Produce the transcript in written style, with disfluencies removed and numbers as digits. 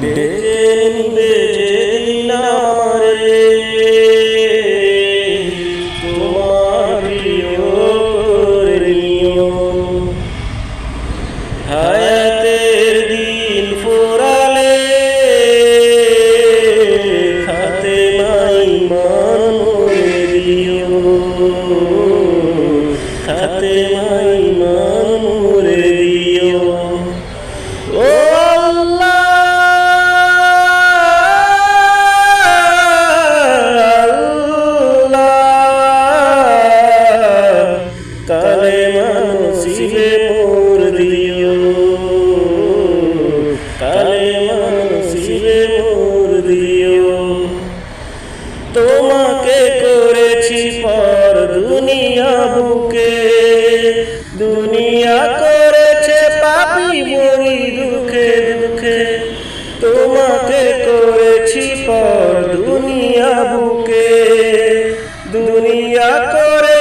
ডেকে নিবে যেদিন আমারে তোমার প্রিয় করে নিও। হায়াতের দিন ফুরালে খাতেমাই মান মোরে দিও, খাতেমাই মান মোরে দিও। ও আল্লাহ, কালেমা নসিবে মোর দিও, কালেমা নসিবে মোর দিও। তোমাকে করেছি পর দুনিয়া বুকে, দুনিয়া করেছে পাপী মরি দুঃখে দুঃখে। তোমাকে করেছি পর দুনিয়া বুকে, দুনিয়া করে